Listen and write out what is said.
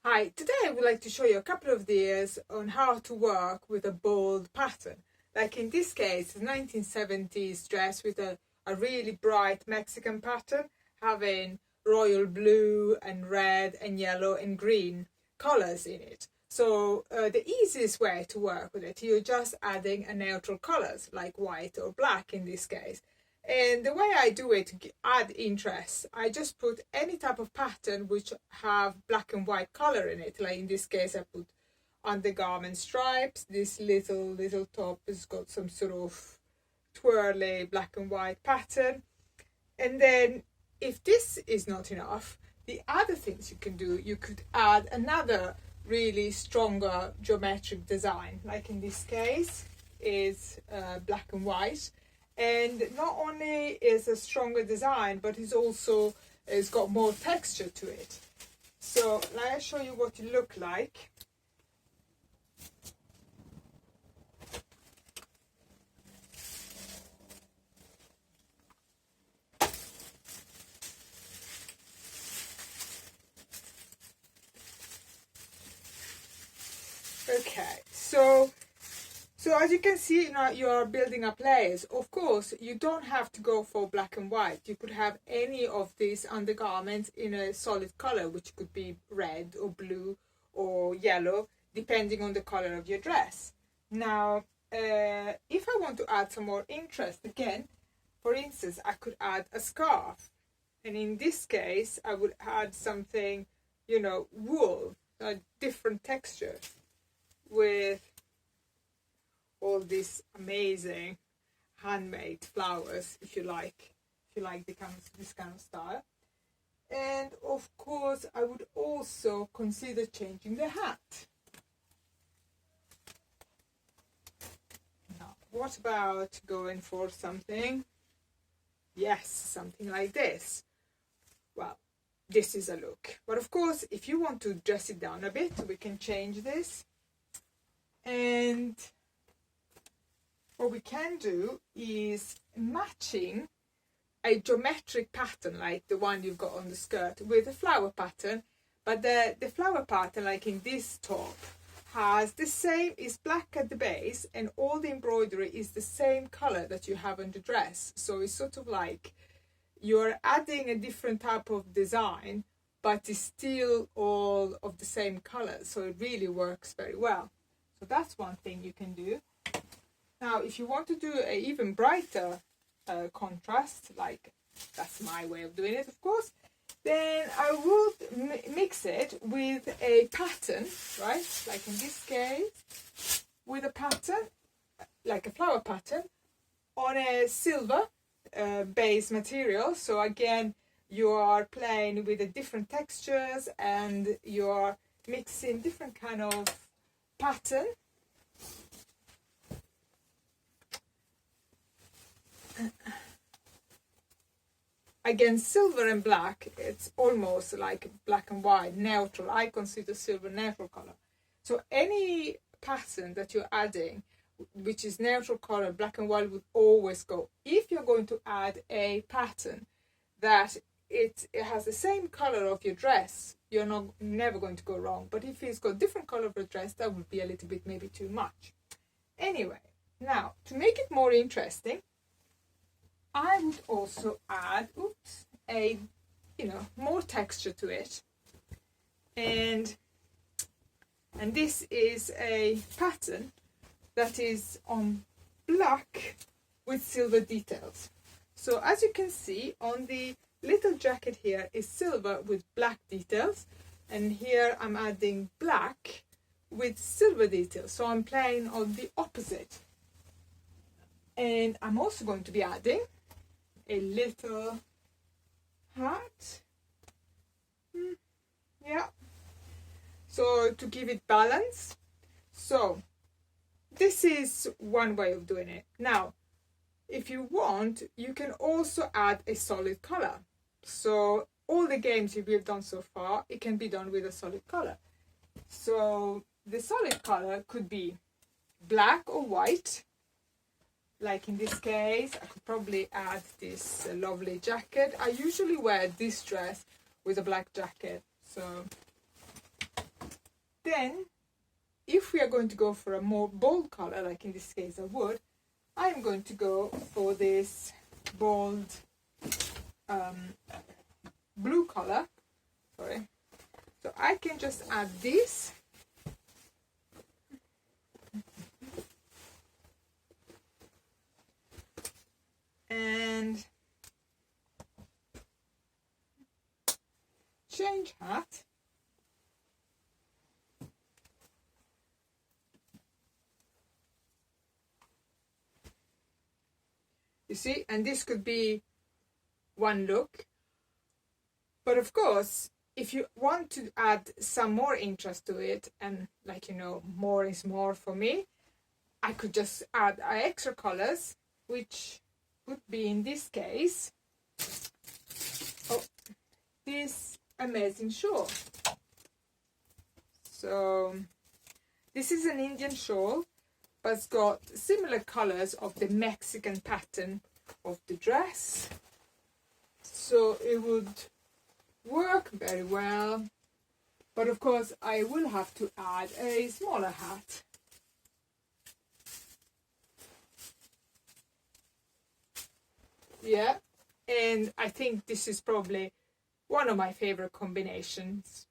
Hi, today I would like to show you a couple of ideas on how to work with a bold pattern. Like in this case, a 1970s dress with a really bright Mexican pattern, having royal blue and red and yellow and green colors in it. So the easiest way to work with it, you're just adding a neutral colors like white or black in this case. And the way I do it to add interest, I just put any type of pattern which have black and white color in it. Like in this case, I put undergarment stripes. This little top has got some sort of twirly black and white pattern. And then if this is not enough, the other things you can do, you could add another really stronger geometric design. Like in this case is black and white. And not only is a stronger design, but it's got more texture to it. So let me show you what it look like. Okay, so as you can see, now you are building up layers. Of course, you don't have to go for black and white. You could have any of these undergarments in a solid color, which could be red or blue or yellow, depending on the color of your dress. Now, if I want to add some more interest, again, for instance, I could add a scarf. And in this case, I would add something, wool, a different texture with all these amazing handmade flowers, if you like this kind of style. And of course, I would also consider changing the hat. Now, what about going for something? Yes, something like this. Well, this is a look. But of course, if you want to dress it down a bit, we can change this. And what we can do is matching a geometric pattern like the one you've got on the skirt with a flower pattern, but the flower pattern, like in this top, has the same, is black at the base, and all the embroidery is the same color that you have on the dress. So it's sort of like you're adding a different type of design, but it's still all of the same color, so it really works very well. So that's one thing you can do. Now, if you want to do an even brighter contrast, like that's my way of doing it, of course, then I would mix it with a pattern, right? Like in this case, with a pattern, like a flower pattern, on a silver base material. So again, you are playing with the different textures and you are mixing different kind of pattern. Again, silver and black, it's almost like black and white, neutral. I consider silver neutral color. So any pattern that you're adding, which is neutral color, black and white, would always go. If you're going to add a pattern that it has the same color of your dress, you're never going to go wrong. But if it's got different color of your dress, that would be a little bit maybe too much. Anyway, now to make it more interesting, I would also add, more texture to it. And this is a pattern that is on black with silver details. So as you can see, on the little jacket here is silver with black details. And here I'm adding black with silver details. So I'm playing on the opposite. And I'm also going to be adding a little hat. Yeah. So to give it balance. So this is one way of doing it. Now, if you want, you can also add a solid color. So all the games we've done so far, it can be done with a solid color. So the solid color could be black or white. Like in this case, I could probably add this lovely jacket. I usually wear this dress with a black jacket. So then if we are going to go for a more bold color, like in this case a wood, I'm going to go for this bold blue color. Sorry. So I can just add this. And change hat. You see, and this could be one look. But of course, if you want to add some more interest to it, and like, you know, more is more for me, I could just add extra colors, which would be in this case, this amazing shawl. So this is an Indian shawl, but it's got similar colors of the Mexican pattern of the dress. So it would work very well. But of course I will have to add a smaller hat. Yeah, and I think this is probably one of my favorite combinations.